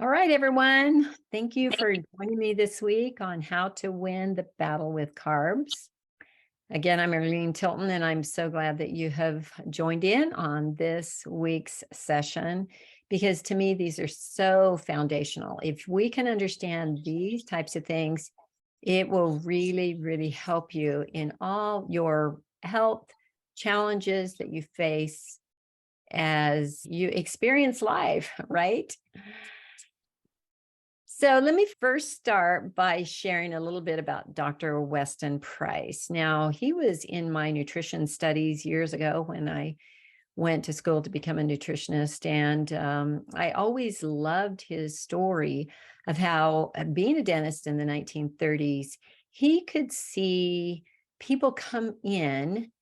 All right, everyone. Thank you for joining me this week on how to win the battle with carbs. Again, I'm Erleen Tilton, and I'm so glad that you have joined in on this week's session because to me, these are so foundational. If we can understand these types of things, it will really, really help you in all your health challenges that you face as you experience life, right? So let me first start by sharing a little bit about Dr. Weston Price. Now, he was in my nutrition studies years ago when I went to school to become a nutritionist. And I always loved his story of how, being a dentist in the 1930s, he could see people come in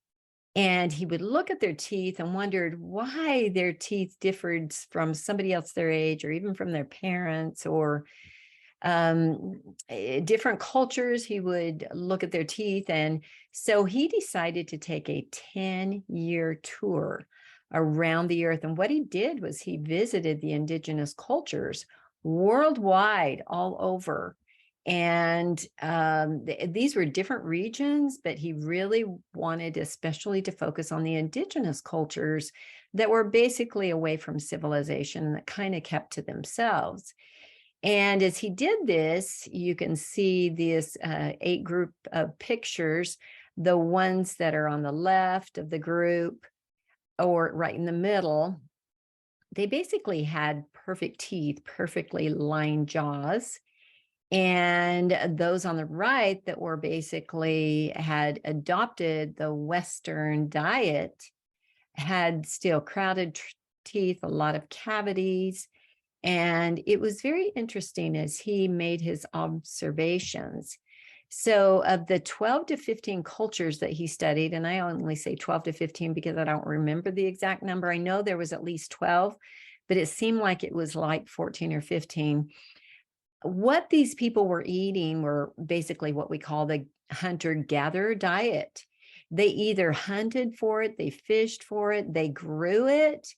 and he would look at their teeth and wondered why their teeth differed from somebody else their age or even from their parents or different cultures. He would look at their teeth. And so he decided to take a 10-year tour around the earth. And what he did was he visited the indigenous cultures worldwide, all over. And these were different regions, but he really wanted especially to focus on the indigenous cultures that were basically away from civilization, that kind of kept to themselves. And as he did this, you can see this 8 group of pictures, the ones that are on the left of the group or right in the middle. They basically had perfect teeth, perfectly lined jaws. And those on the right that were basically had adopted the Western diet had still crowded teeth, a lot of cavities. And it was very interesting as he made his observations. So of the 12 to 15 cultures that he studied, and I only say 12 to 15 because I don't remember the exact number. I know there was at least 12, but it seemed like it was like 14 or 15. What these people were eating were basically what we call the hunter-gatherer diet. They either hunted for it, they fished for it, they grew it,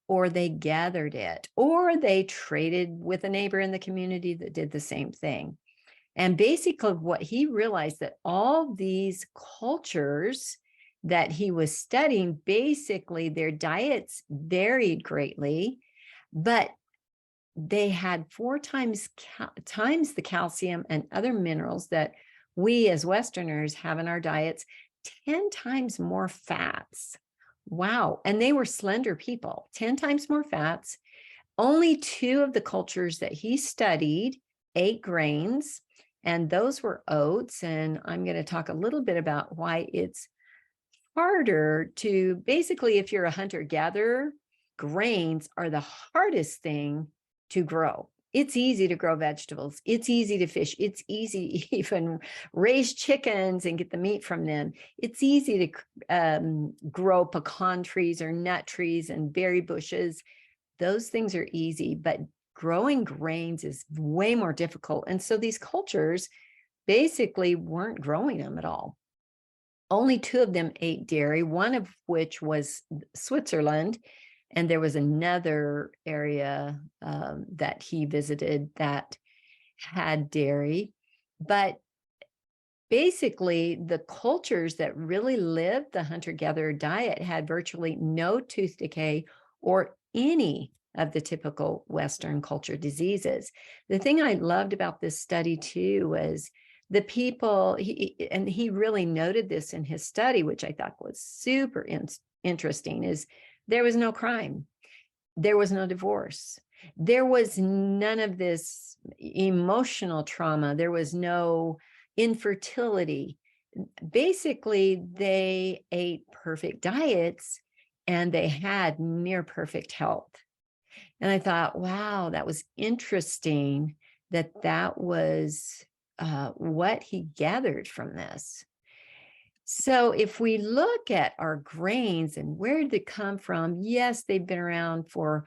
or they gathered it, or they traded with a neighbor in the community that did the same thing. And basically what he realized that all these cultures that he was studying, basically their diets varied greatly, but they had 4 times the calcium and other minerals that we as Westerners have in our diets, 10 times more fats. Wow. And they were slender people, 10 times more fats. Only 2 of the cultures that he studied ate grains, and those were oats. And I'm going to talk a little bit about why it's harder to basically, if you're a hunter-gatherer, grains are the hardest thing to grow. It's easy to grow vegetables. It's easy to fish. It's easy to even raise chickens and get the meat from them. It's easy to grow pecan trees or nut trees and berry bushes. Those things are easy, but growing grains is way more difficult. And so these cultures basically weren't growing them at all. Only 2 of them ate dairy, one of which was Switzerland. And there was another area that he visited that had dairy. But basically, the cultures that really lived the hunter-gatherer diet had virtually no tooth decay or any of the typical Western culture diseases. The thing I loved about this study too was the people, and he really noted this in his study, which I thought was super interesting, is there was no crime. There was no divorce. There was none of this emotional trauma. There was no infertility. Basically, they ate perfect diets and they had near perfect health. And I thought, wow, that was interesting that was what he gathered from this. So if we look at our grains and where did they come from? Yes, they've been around for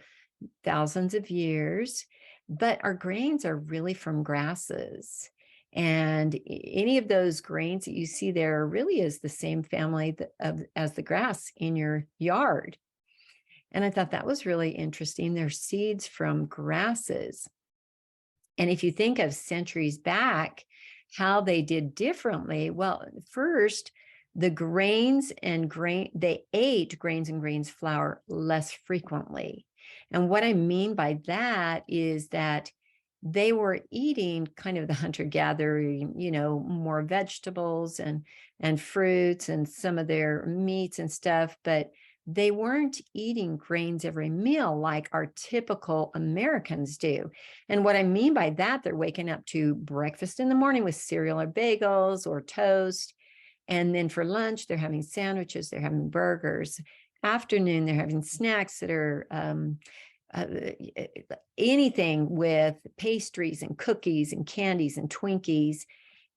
thousands of years, but our grains are really from grasses. And any of those grains that you see there really is the same family as the grass in your yard. And I thought that was really interesting. They're seeds from grasses. And if you think of centuries back, how they did differently, well, first, the they ate grains and grains flour less frequently. And what I mean by that is that they were eating kind of the hunter-gathering, more vegetables and fruits and some of their meats and stuff, but they weren't eating grains every meal like our typical Americans do. And what I mean by that, they're waking up to breakfast in the morning with cereal or bagels or toast. And then for lunch, they're having sandwiches, they're having burgers. Afternoon, they're having snacks that are uh, anything with pastries and cookies and candies and Twinkies.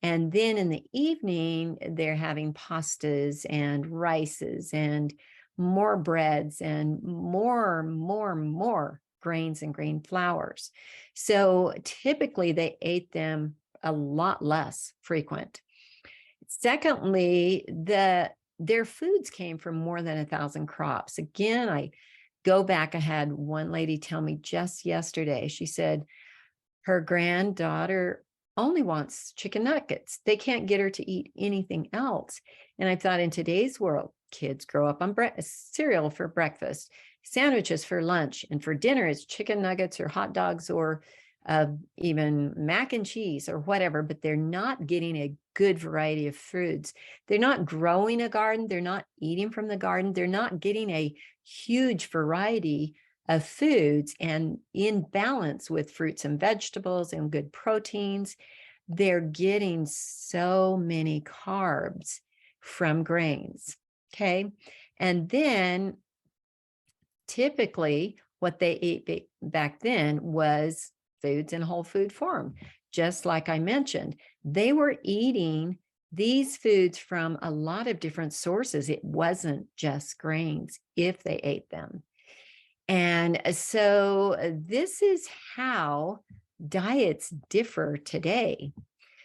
And then in the evening, they're having pastas and rices and more breads and more grains and grain flours. So typically they ate them a lot less frequent. Secondly, their foods came from more than 1,000 crops. Again, I go back, I had one lady tell me just yesterday, she said her granddaughter only wants chicken nuggets. They can't get her to eat anything else. And I thought, in today's world, kids grow up on cereal for breakfast, sandwiches for lunch, and for dinner it's chicken nuggets or hot dogs or even mac and cheese or whatever, but they're not getting a good variety of foods. They're not growing a garden. They're not eating from the garden. They're not getting a huge variety of foods and in balance with fruits and vegetables and good proteins. They're getting so many carbs from grains. Okay. And then typically what they ate back then was foods in whole food form. Just like I mentioned, they were eating these foods from a lot of different sources. It wasn't just grains if they ate them. And so this is how diets differ today.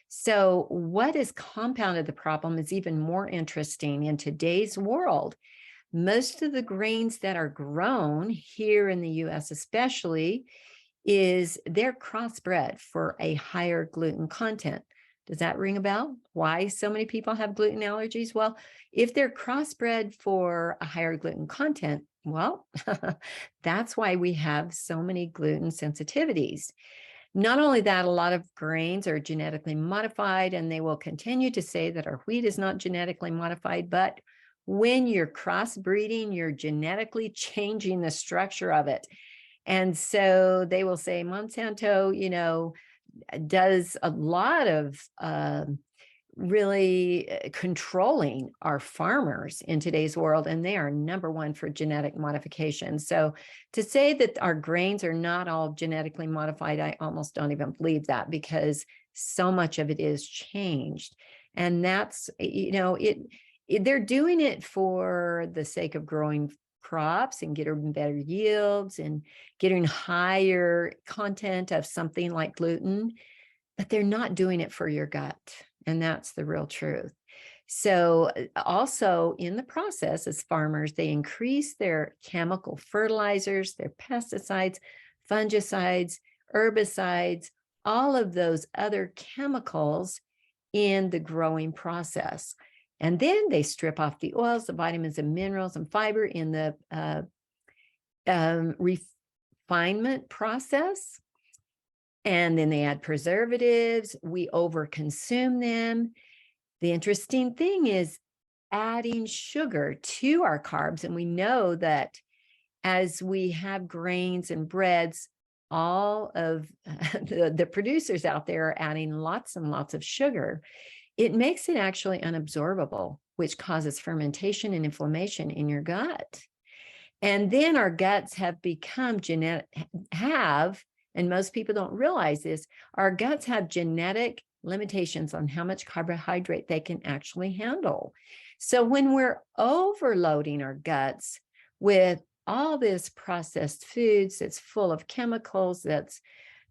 So what has compounded the problem is even more interesting in today's world. Most of the grains that are grown here in the US especially they're crossbred for a higher gluten content. Does that ring a bell? Why so many people have gluten allergies? Well, if they're crossbred for a higher gluten content, well, that's why we have so many gluten sensitivities. Not only that, a lot of grains are genetically modified, and they will continue to say that our wheat is not genetically modified, but when you're crossbreeding, you're genetically changing the structure of it. And so they will say Monsanto, does a lot of really controlling our farmers in today's world, and they are number one for genetic modification. So to say that our grains are not all genetically modified, I almost don't even believe that, because so much of it is changed. And that's, they're doing it for the sake of growing crops and getting better yields and getting higher content of something like gluten, but they're not doing it for your gut. And that's the real truth. So also in the process, as farmers, they increase their chemical fertilizers, their pesticides, fungicides, herbicides, all of those other chemicals in the growing process. And then they strip off the oils, the vitamins and minerals and fiber in the refinement process. And then they add preservatives. We overconsume them. The interesting thing is adding sugar to our carbs. And we know that as we have grains and breads, all of the producers out there are adding lots and lots of sugar. It makes it actually unabsorbable, which causes fermentation and inflammation in your gut. And then our guts have become and most people don't realize this, our guts have genetic limitations on how much carbohydrate they can actually handle. So when we're overloading our guts with all this processed foods that's full of chemicals, that's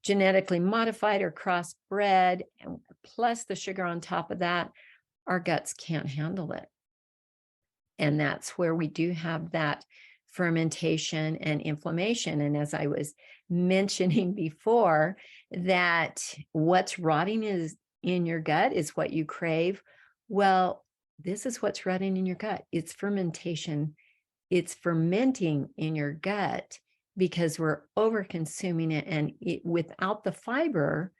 genetically modified or crossbred, and plus the sugar on top of that, our guts can't handle it. And that's where we do have that fermentation and inflammation. And as I was mentioning before, that what's rotting is in your gut is what you crave. Well, this is what's rotting in your gut. It's fermentation. It's fermenting in your gut because we're over consuming it. And without the fiber,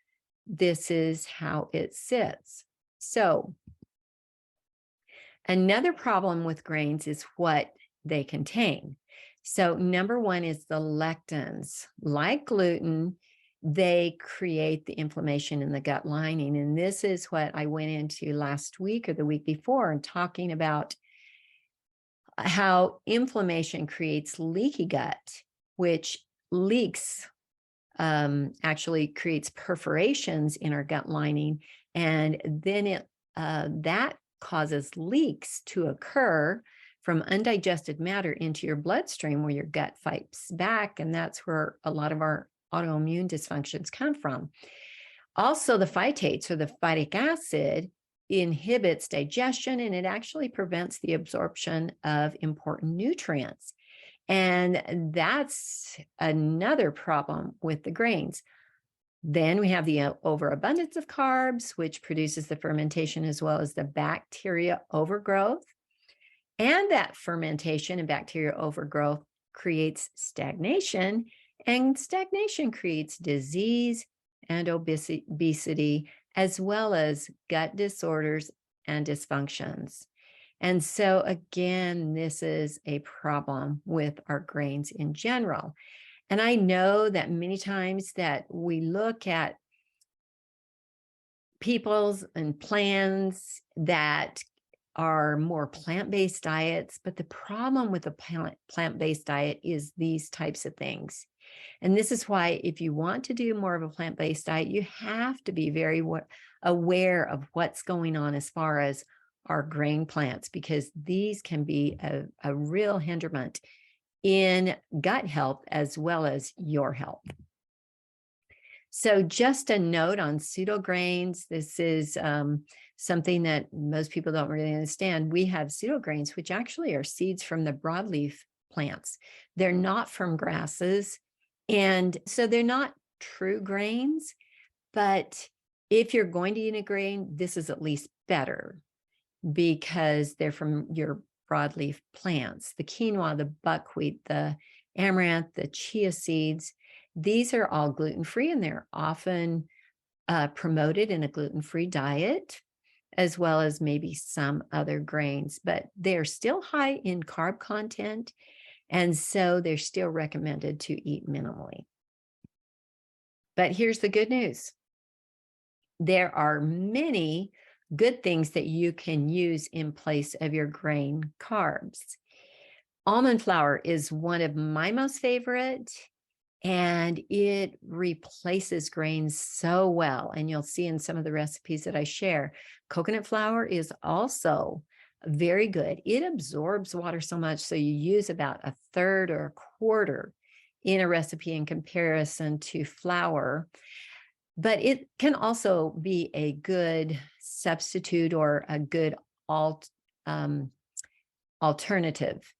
this is how it sits. So another problem with grains is what they contain. So number one is the lectins. Like gluten, they create the inflammation in the gut lining. And this is what I went into last week or the week before and talking about how inflammation creates leaky gut, which leaks actually creates perforations in our gut lining. And then that causes leaks to occur from undigested matter into your bloodstream where your gut fights back. And that's where a lot of our autoimmune dysfunctions come from. Also, the phytates or the phytic acid inhibits digestion, and it actually prevents the absorption of important nutrients. And that's another problem with the grains. Then we have the overabundance of carbs, which produces the fermentation as well as the bacteria overgrowth. And that fermentation and bacteria overgrowth creates stagnation, and stagnation creates disease and obesity, as well as gut disorders and dysfunctions. And so again, this is a problem with our grains in general. And I know that many times that we look at people's and plans that are more plant-based diets, but the problem with a plant-based diet is these types of things. And this is why if you want to do more of a plant-based diet, you have to be very aware of what's going on as far as our grain plants, because these can be a real hindrance in gut health as well as your health. So just a note on pseudograins. This is something that most people don't really understand. We have pseudograins, which actually are seeds from the broadleaf plants. They're not from grasses. And so they're not true grains, but if you're going to eat a grain, this is at least better because they're from your broadleaf plants. The quinoa, the buckwheat, the amaranth, the chia seeds, these are all gluten-free, and they're often promoted in a gluten-free diet, as well as maybe some other grains, but they're still high in carb content. And so they're still recommended to eat minimally. But here's the good news. There are many good things that you can use in place of your grain carbs. Almond flour is one of my most favorite, and it replaces grains so well. And you'll see in some of the recipes that I share. Coconut flour is also very good. It absorbs water so much, so you use about a third or a quarter in a recipe in comparison to flour. But it can also be a good substitute or a good alternative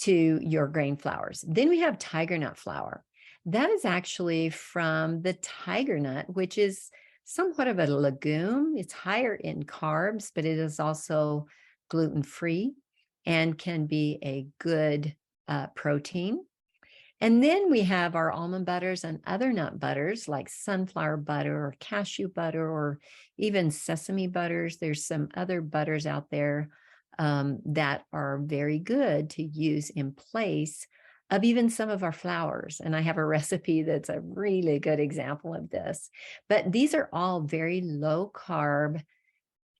to your grain flours. Then we have tiger nut flour. That is actually from the tiger nut, which is somewhat of a legume. It's higher in carbs, but it is also gluten-free and can be a good protein. And then we have our almond butters and other nut butters like sunflower butter or cashew butter or even sesame butters. There's some other butters out there that are very good to use in place of even some of our flours. And I have a recipe that's a really good example of this. But these are all very low carb,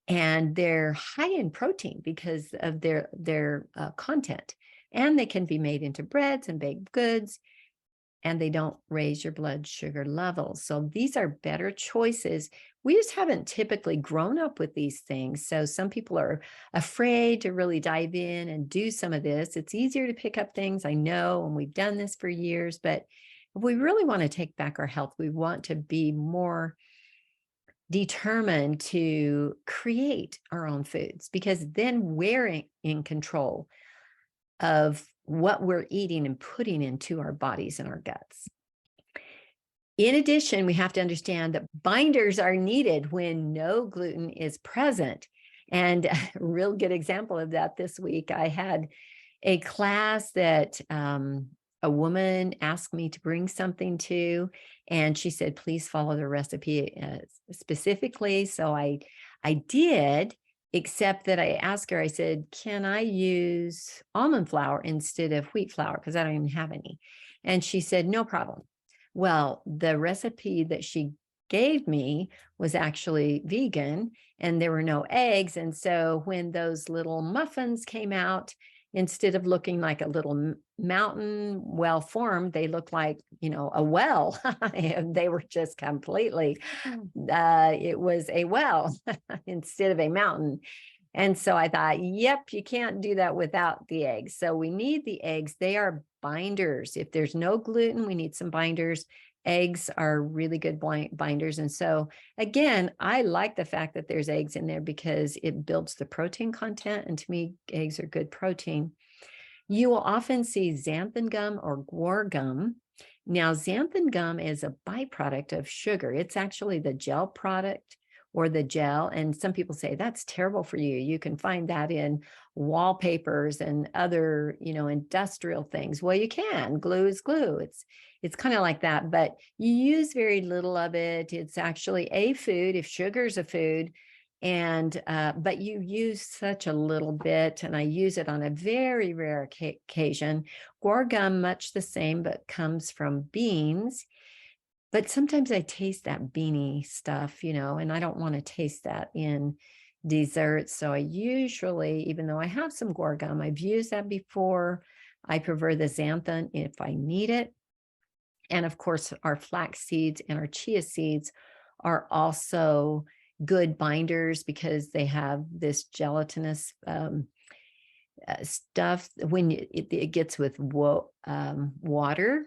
and they're high in protein because of their content. And they can be made into breads and baked goods, and they don't raise your blood sugar levels. So these are better choices. We just haven't typically grown up with these things. So some people are afraid to really dive in and do some of this. It's easier to pick up things, I know, and we've done this for years, but if we really want to take back our health, we want to be more determined to create our own foods, because then we're in control of what we're eating and putting into our bodies and our guts. In addition, we have to understand that binders are needed when no gluten is present. And a real good example of that this week, I had a class that a woman asked me to bring something to, and she said, please follow the recipe specifically. So I did, except that I asked her, I said, can I use almond flour instead of wheat flour? Because I don't even have any. And she said, no problem. Well, the recipe that she gave me was actually vegan and there were no eggs. And so when those little muffins came out, instead of looking like a little mountain well formed, they looked like, a well. And they were just completely, it was a well instead of a mountain. And so I thought, yep, you can't do that without the eggs. So we need the eggs. They are binders. If there's no gluten, we need some binders. Eggs are really good binders. And so again, I like the fact that there's eggs in there because it builds the protein content. And to me, eggs are good protein. You will often see xanthan gum or guar gum. Now, xanthan gum is a byproduct of sugar. It's actually the gel product or the gel. And some people say that's terrible for you. You can find that in wallpapers and other, industrial things. Well, you can. Glue is glue. It's kind of like that, but you use very little of it. It's actually a food if sugar is a food. And, but you use such a little bit, and I use it on a very rare occasion. Guar gum, much the same, but comes from beans. But sometimes I taste that beanie stuff, and I don't want to taste that in desserts. So I usually, even though I have some guar gum, I've used that before. I prefer the xanthan if I need it. And of course, our flax seeds and our chia seeds are also good binders because they have this gelatinous stuff. When it gets with water,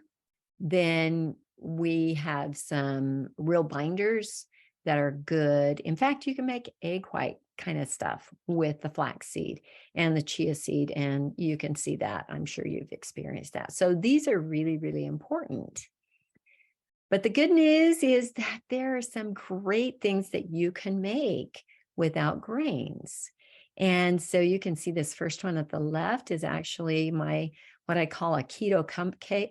then we have some real binders that are good. In fact, you can make egg white kind of stuff with the flax seed and the chia seed, and you can see that. I'm sure you've experienced that. So these are really, really important. But the good news is that there are some great things that you can make without grains. And so you can see this first one at the left is actually what I call a keto cupcake.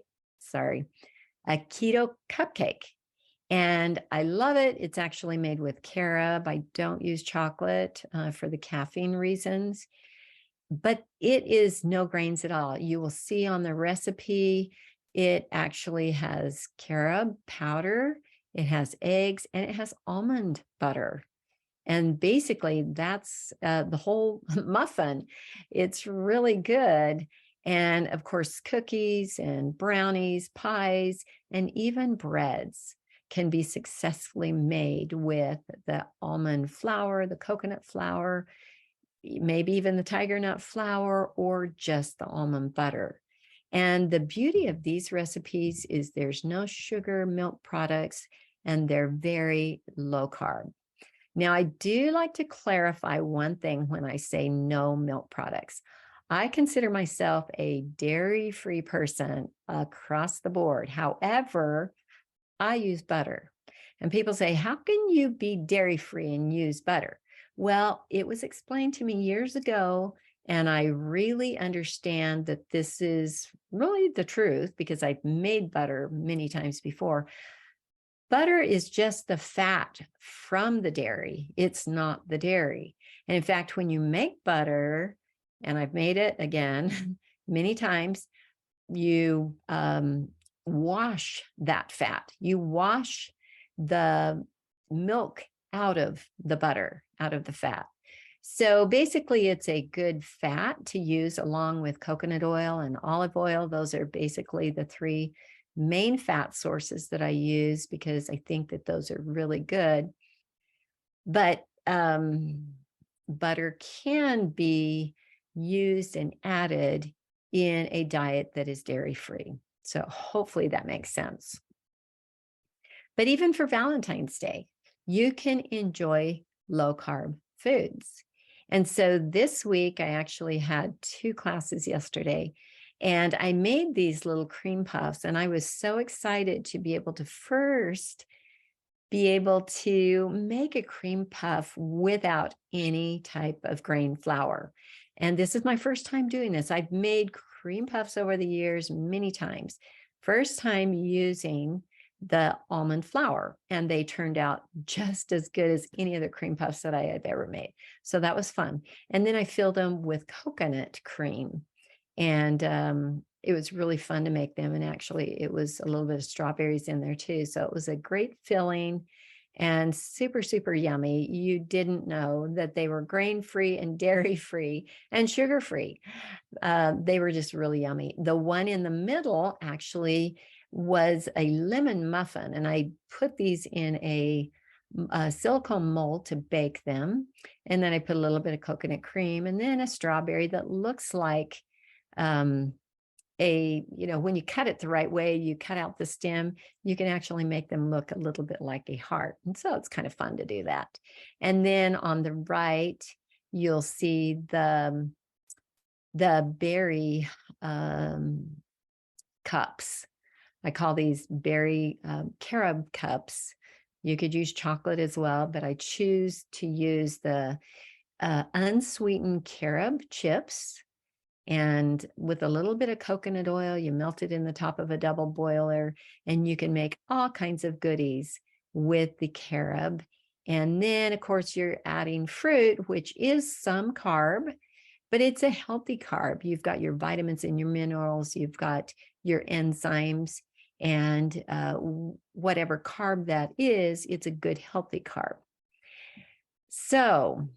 And I love it. It's actually made with carob. I don't use chocolate for the caffeine reasons, but it is no grains at all. You will see on the recipe, it actually has carob powder, it has eggs, and it has almond butter. And basically that's the whole muffin. It's really good. And of course, cookies and brownies, pies, and even breads can be successfully made with the almond flour, the coconut flour, maybe even the tiger nut flour, or just the almond butter. And the beauty of these recipes is there's no sugar, milk products, and they're very low carb. Now, I do like to clarify one thing when I say no milk products. I consider myself a dairy-free person across the board. However, I use butter. And people say, how can you be dairy-free and use butter? Well, it was explained to me years ago, and I really understand that this is really the truth because I've made butter many times before. Butter is just the fat from the dairy. It's not the dairy. And in fact, when you make butter, and I've made it again many times, you wash that fat. You wash the milk out of the butter, out of the fat. So basically, it's a good fat to use along with coconut oil and olive oil. Those are basically the three main fat sources that I use because I think that those are really good. But butter can be used and added in a diet that is dairy-free. So hopefully that makes sense. But even for Valentine's Day, you can enjoy low-carb foods. And so this week, I actually had 2 classes yesterday, And I made these little cream puffs, and I was so excited to be able to first be able to make a cream puff without any type of grain flour. And this is my first time doing this. I've made cream puffs over the years many times. First time using the almond flour, and they turned out just as good as any other cream puffs that I have ever made. So that was fun. And then I filled them with coconut cream, and it was really fun to make them. And actually, it was a little bit of strawberries in there too. So it was a great filling and super, super yummy. You didn't know that they were grain-free and dairy-free and sugar-free. They were just really yummy. The one in the middle actually was a lemon muffin, and I put these in a silicone mold to bake them. And then I put a little bit of coconut cream and then a strawberry that looks like when you cut it the right way, you cut out the stem, you can actually make them look a little bit like a heart. And so it's kind of fun to do that. And then on the right, you'll see the berry cups. I call these berry carob cups. You could use chocolate as well, but I choose to use the unsweetened carob chips. And with a little bit of coconut oil, you melt it in the top of a double boiler, and you can make all kinds of goodies with the carob. And then, of course, you're adding fruit, which is some carb, but it's a healthy carb. You've got your vitamins and your minerals, you've got your enzymes, and whatever carb that is, it's a good, healthy carb. So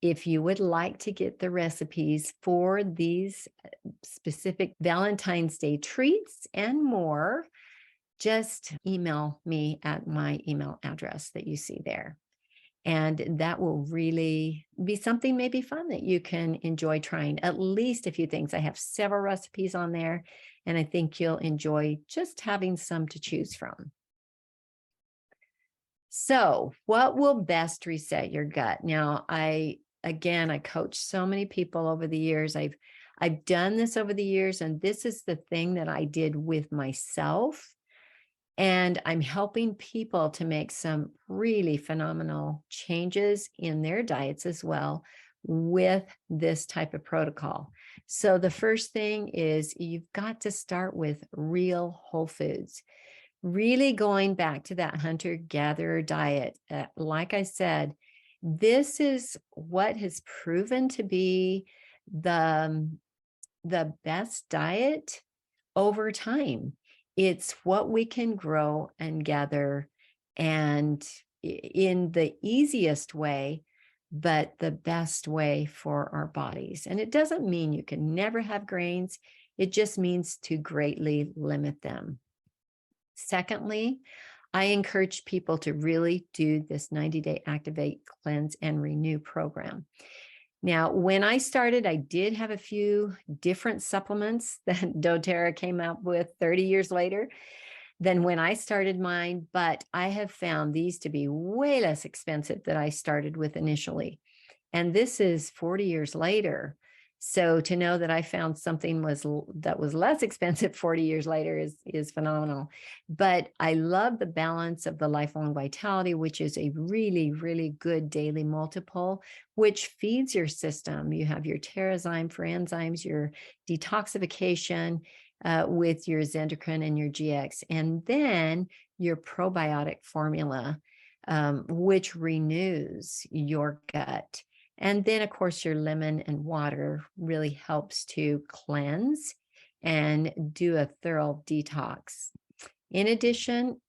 if you would like to get the recipes for these specific Valentine's Day treats and more, just email me at my email address that you see there. And that will really be something maybe fun that you can enjoy trying, at least a few things. I have several recipes on there, and I think you'll enjoy just having some to choose from. So, what will best reset your gut? Now, I coach so many people over the years. I've done this over the years, and this is the thing that I did with myself. And I'm helping people to make some really phenomenal changes in their diets as well with this type of protocol. So the first thing is you've got to start with real whole foods. Really going back to that hunter-gatherer diet. Like I said, this is what has proven to be the best diet over time. It's what we can grow and gather, and in the easiest way, but the best way for our bodies. And it doesn't mean you can never have grains. It just means to greatly limit them. Secondly, I encourage people to really do this 90-day Activate, Cleanse, and Renew program. Now, when I started, I did have a few different supplements that doTERRA came up with 30 years later than when I started mine, but I have found these to be way less expensive than I started with initially. And this is 40 years later. So to know that I found something that was less expensive 40 years later is phenomenal. But I love the balance of the Lifelong Vitality, which is a really, really good daily multiple, which feeds your system. You have your Terrazyme for enzymes, your detoxification with your Zendocrine and your GX, and then your probiotic formula, which renews your gut. And then, of course, your lemon and water really helps to cleanse and do a thorough detox. In addition,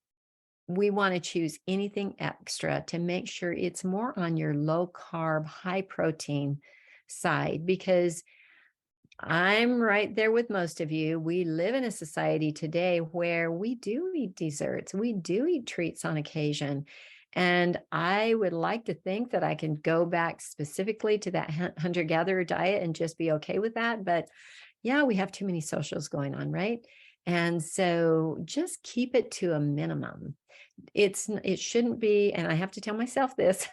we want to choose anything extra to make sure it's more on your low carb, high protein side, because I'm right there with most of you. We live in a society today where we do eat desserts, we do eat treats on occasion. And I would like to think that I can go back specifically to that hunter-gatherer diet and just be okay with that. But yeah, we have too many socials going on, right? And so just keep it to a minimum. It shouldn't be, and I have to tell myself this,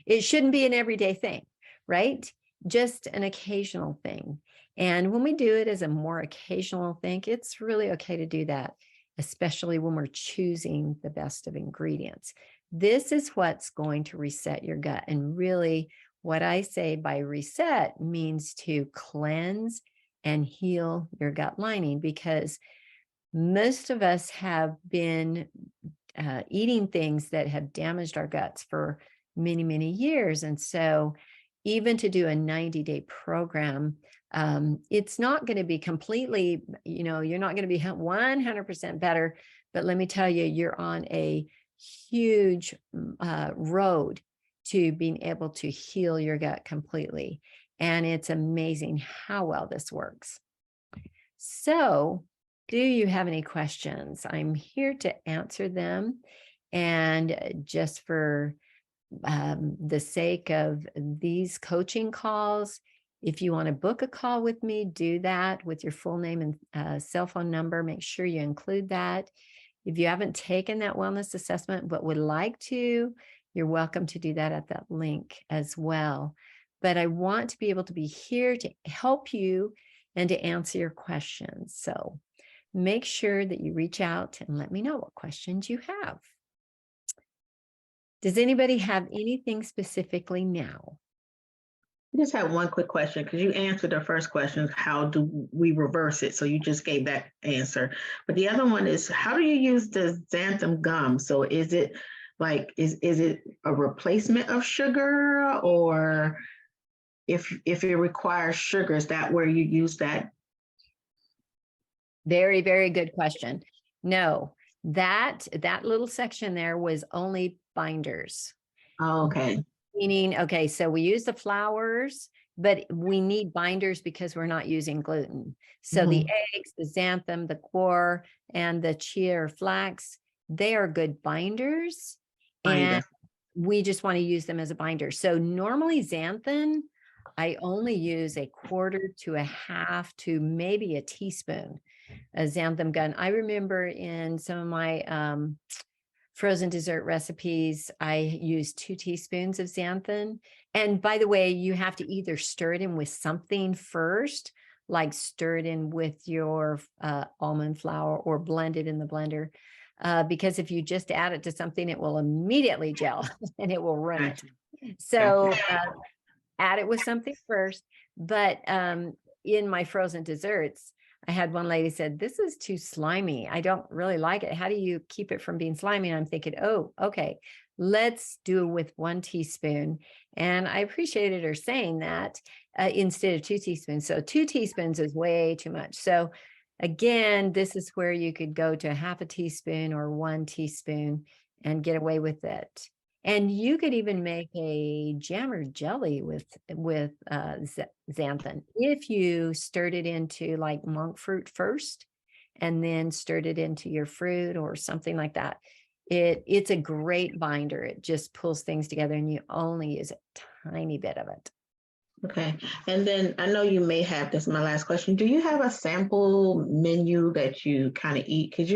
it shouldn't be an everyday thing, right? Just an occasional thing. And when we do it as a more occasional thing, it's really okay to do that, especially when we're choosing the best of ingredients. This is what's going to reset your gut. And really, what I say by reset means to cleanse and heal your gut lining, because most of us have been eating things that have damaged our guts for many, many years. And so even to do a 90-day program, it's not going to be completely, you're not going to be 100% better. But let me tell you, you're on a huge road to being able to heal your gut completely. And it's amazing how well this works. So, do you have any questions? I'm here to answer them. And just for the sake of these coaching calls, if you want to book a call with me, do that with your full name and cell phone number. Make sure you include that. If you haven't taken that wellness assessment but would like to, you're welcome to do that at that link as well. But I want to be able to be here to help you and to answer your questions. So make sure that you reach out and let me know what questions you have. Does anybody have anything specifically now? I just have one quick question because you answered the first question, how do we reverse it? So you just gave that answer. But the other one is, how do you use the xanthan gum? So is it like, is it a replacement of sugar, or if it requires sugar, is that where you use that? Very, very good question. No, that little section there was only binders. Oh, okay. Meaning, okay, so we use the flours, but we need binders because we're not using gluten. So the eggs, the xanthan, the core, and the chia or flax, they are good binders. And we just want to use them as a binder. So normally xanthan, I only use a quarter to a half to maybe a teaspoon of xanthan gum. I remember in some of my frozen dessert recipes, I use 2 teaspoons of xanthan. And by the way, you have to either stir it in with something first, like stir it in with your almond flour or blend it in the blender. Because if you just add it to something, it will immediately gel and it will ruin it. So add it with something first. But in my frozen desserts, I had one lady said, "This is too slimy. I don't really like it. How do you keep it from being slimy?" And I'm thinking, oh, okay, let's do it with 1 teaspoon. And I appreciated her saying that instead of 2 teaspoons. So 2 teaspoons is way too much. So again, this is where you could go to half a teaspoon or 1 teaspoon and get away with it. And you could even make a jam or jelly with xanthan if you stirred it into like monk fruit first and then stirred it into your fruit or something like that. It's a great binder. It just pulls things together and you only use a tiny bit of it. Okay. And then I know you may have, this is my last question. Do you have a sample menu that you kind of eat? Because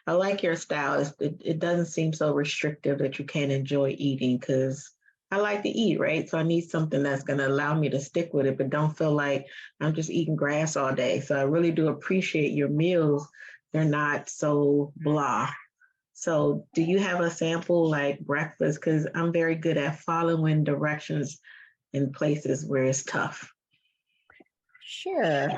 I like your style. It doesn't seem so restrictive that you can't enjoy eating, because I like to eat, right? So I need something that's going to allow me to stick with it, but don't feel like I'm just eating grass all day. So I really do appreciate your meals. They're not so blah. So do you have a sample like breakfast? Because I'm very good at following directions in places where it's tough. Sure.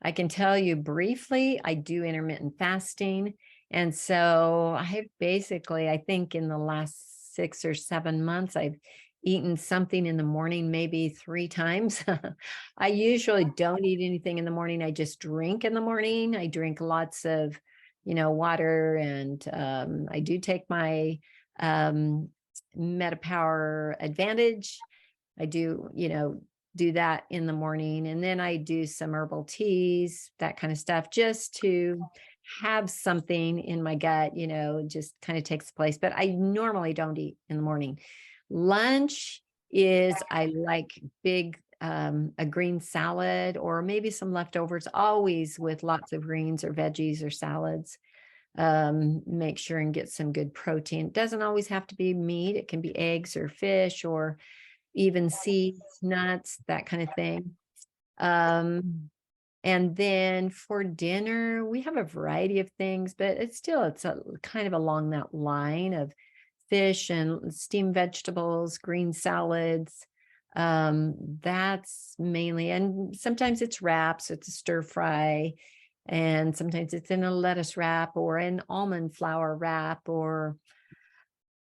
I can tell you briefly, I do intermittent fasting. And so I have basically, I think in the last 6 or 7 months, I've eaten something in the morning, maybe 3 times. I usually don't eat anything in the morning. I just drink in the morning. I drink lots of, water, and I do take my MetaPower Advantage. I do, do that in the morning. And then I do some herbal teas, that kind of stuff, just to have something in my gut, just kind of takes place. But I normally don't eat in the morning. Lunch is, I like a green salad or maybe some leftovers, always with lots of greens or veggies or salads. Make sure and get some good protein. It doesn't always have to be meat. It can be eggs or fish or even seeds, nuts, that kind of thing. And then for dinner, we have a variety of things, but it's a kind of along that line of fish and steamed vegetables, green salads. That's mainly, and sometimes it's wraps, it's a stir fry, and sometimes it's in a lettuce wrap or an almond flour wrap or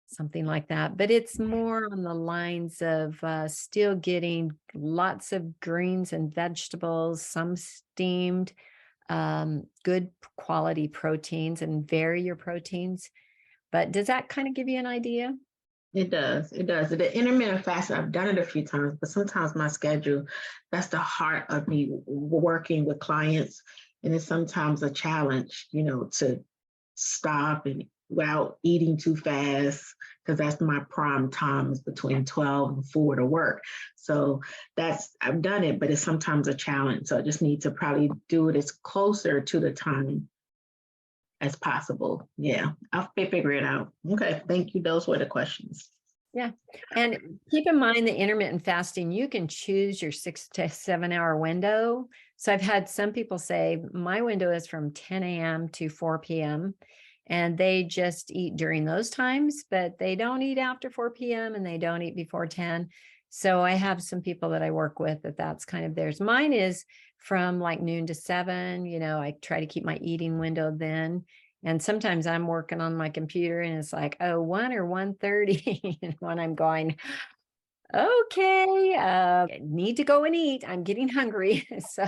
something like that. But it's more on the lines of still getting lots of greens and vegetables, some steamed, good quality proteins, and vary your proteins. But does that kind of give you an idea? It does. It does. The intermittent fasting, I've done it a few times, but sometimes my schedule, that's the heart of me working with clients. And it's sometimes a challenge, to stop and without eating too fast, because that's my prime times between 12 and 4 to work. So I've done it, but it's sometimes a challenge. So I just need to probably do it as closer to the time as possible. Yeah, I'll figure it out. Okay, thank you. Those were the questions. Yeah. And keep in mind the intermittent fasting, you can choose your 6 to 7 hour window. So I've had some people say my window is from 10 a.m. to 4 p.m. and they just eat during those times, but they don't eat after 4 p.m. and they don't eat before 10. So I have some people that I work with that's kind of theirs. Mine is from like noon to 7. I try to keep my eating window then. And sometimes I'm working on my computer and it's like, oh, 1 or 1:30 when I'm going, okay, need to go and eat. I'm getting hungry. So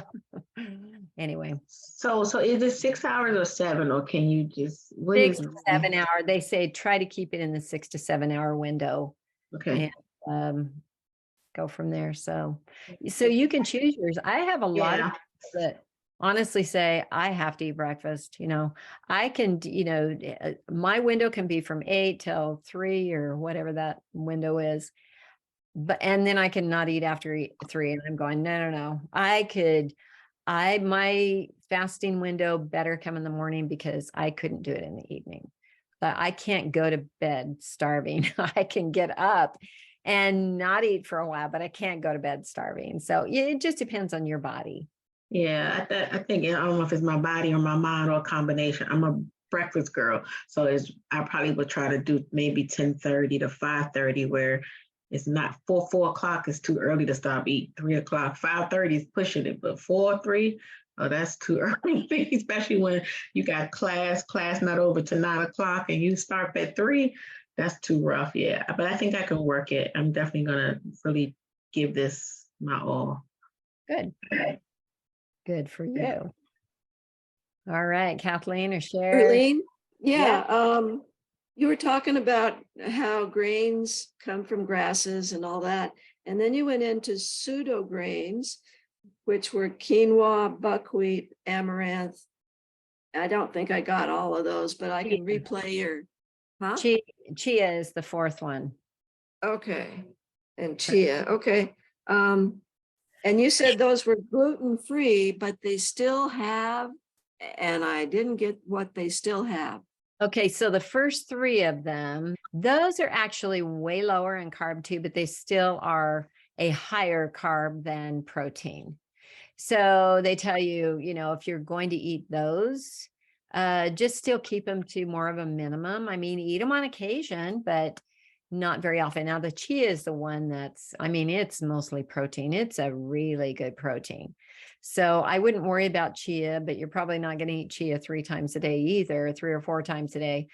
anyway, So is it 6 hours or 7, or can you just, what 6 is to 7 hour. They say try to keep it in the 6 to 7 hour window okay? and go from there. So you can choose yours. I have a lot of Yeah, people that honestly say I have to eat breakfast. I can, my window can be from 8 till 3 or whatever that window is. And then I cannot eat after 3. And I'm going, no, no, no. My fasting window better come in the morning because I couldn't do it in the evening. But I can't go to bed starving. I can get up and not eat for a while, but I can't go to bed starving. So it just depends on your body. yeah. I think, I don't know if it's my body or my mind or a combination. I'm a breakfast girl, so I probably would try to do maybe 10:30 to 5:30, where it's not 4 o'clock is too early to stop eating. 3 o'clock, 5:30 is pushing it, but 4 3, oh, that's too early, especially when you got class not over to 9 o'clock and you start at 3. That's too rough. Yeah, but I think I can work it. I'm definitely gonna really give this my all. Good. Good for you. All right, Kathleen or Cher. Erleen? Yeah. Yeah, you were talking about how grains come from grasses and all that. And then you went into pseudo grains, which were quinoa, buckwheat, amaranth. I don't think I got all of those, but I can replay your, huh? Chia is the fourth one. Okay. And chia, okay. And you said those were gluten-free, but they still have, and I didn't get what they still have. Okay, so the first 3 of them, those are actually way lower in carb too, but they still are a higher carb than protein. So they tell you, if you're going to eat those, just still keep them to more of a minimum. I mean, eat them on occasion, but not very often. Now the chia is the one it's mostly protein. It's a really good protein. So I wouldn't worry about chia, but you're probably not going to eat chia 3 times a day either, 3 or 4 times a day.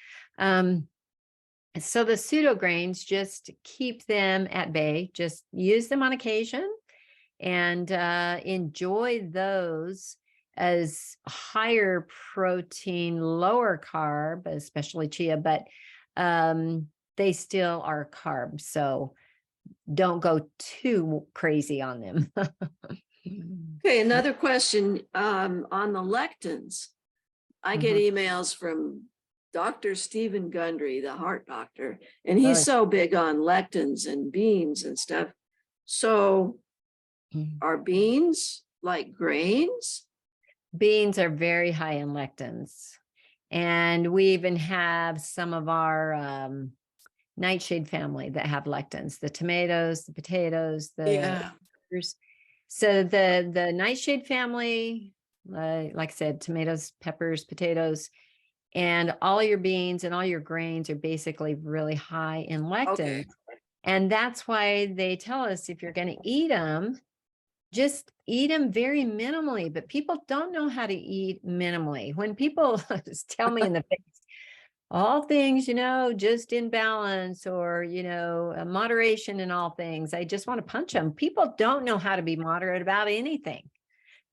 So the pseudo grains, just keep them at bay, just use them on occasion and enjoy those as higher protein, lower carb, especially chia, but they still are carbs. So don't go too crazy on them. Okay, another question on the lectins. I get emails from Dr. Stephen Gundry, the heart doctor, and he's so big on lectins and beans and stuff. So are beans like grains? Beans are very high in lectins. And we even have some of our nightshade family that have lectins, the tomatoes, the potatoes, the peppers. So the nightshade family, like I said, tomatoes, peppers, potatoes, and all your beans and all your grains are basically really high in lectins. Okay. And that's why they tell us if you're going to eat them, just eat them very minimally. But people don't know how to eat minimally. When people just tell me in the face, all things, just in balance, or, moderation in all things, I just want to punch them. People don't know how to be moderate about anything.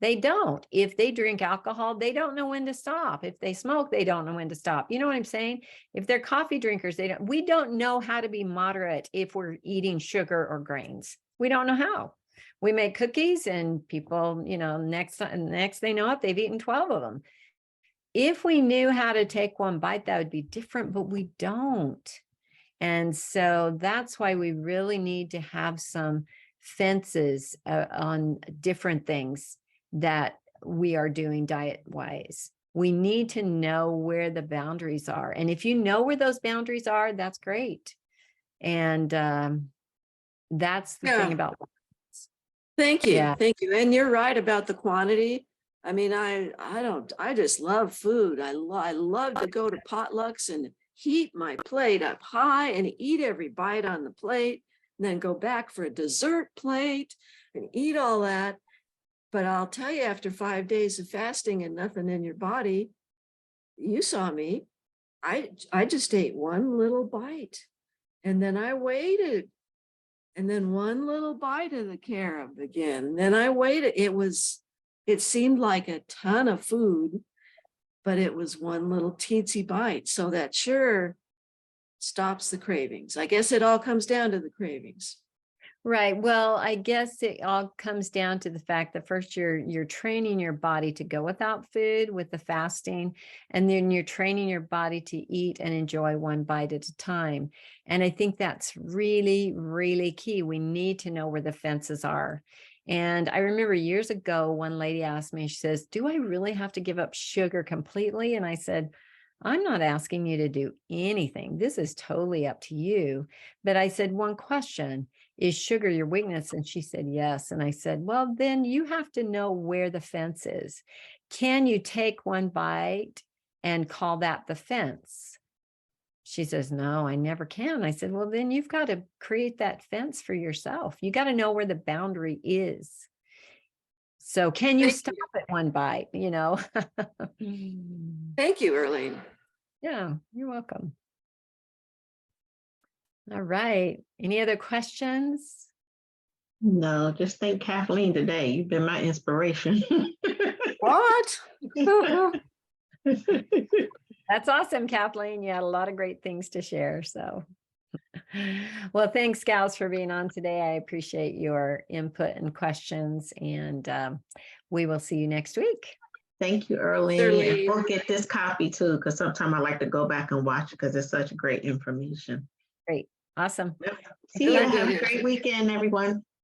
They don't. If they drink alcohol, they don't know when to stop. If they smoke, they don't know when to stop. You know what I'm saying? If they're coffee drinkers, we don't know how to be moderate if we're eating sugar or grains. We don't know how. We make cookies and people, next they know it, they've eaten 12 of them. If we knew how to take one bite, that would be different, but we don't. And so that's why we really need to have some fences on different things that we are doing diet wise. We need to know where the boundaries are. And if you know where those boundaries are, that's great. And that's the thing about. Thank you. Yeah. Thank you. And you're right about the quantity. I mean, I just love food. I love to go to potlucks and heat my plate up high and eat every bite on the plate, and then go back for a dessert plate and eat all that. But I'll tell you, after 5 days of fasting and nothing in your body, you saw me, I just ate one little bite, and then I waited, and then one little bite of the carob again. And then I waited. It seemed like a ton of food, but it was one little teensy bite. So that sure stops the cravings. I guess it all comes down to the cravings. Right. Well, I guess it all comes down to the fact that first you're training your body to go without food with the fasting, and then you're training your body to eat and enjoy one bite at a time. And I think that's really, really key. We need to know where the fences are. And I remember years ago, one lady asked me, she says, "Do I really have to give up sugar completely?" And I said, "I'm not asking you to do anything. This is totally up to you." But I said, "One question, is sugar your weakness?" And she said, "Yes." And I said, "Well, then you have to know where the fence is. Can you take one bite and call that the fence?" She says, "No, I never can." I said, "Well, then you've got to create that fence for yourself. You got to know where the boundary is. So can you stop at one bite, Thank you, Erleen. Yeah, you're welcome. All right. Any other questions? No, just thank Kathleen today. You've been my inspiration. What? That's awesome, Kathleen. You had a lot of great things to share. So, well, thanks, gals, for being on today. I appreciate your input and questions, and we will see you next week. Thank you, Erleen. And we'll get this copy too, because sometimes I like to go back and watch it because it's such great information. Great. Awesome. Yep. See you. Have a great weekend, everyone.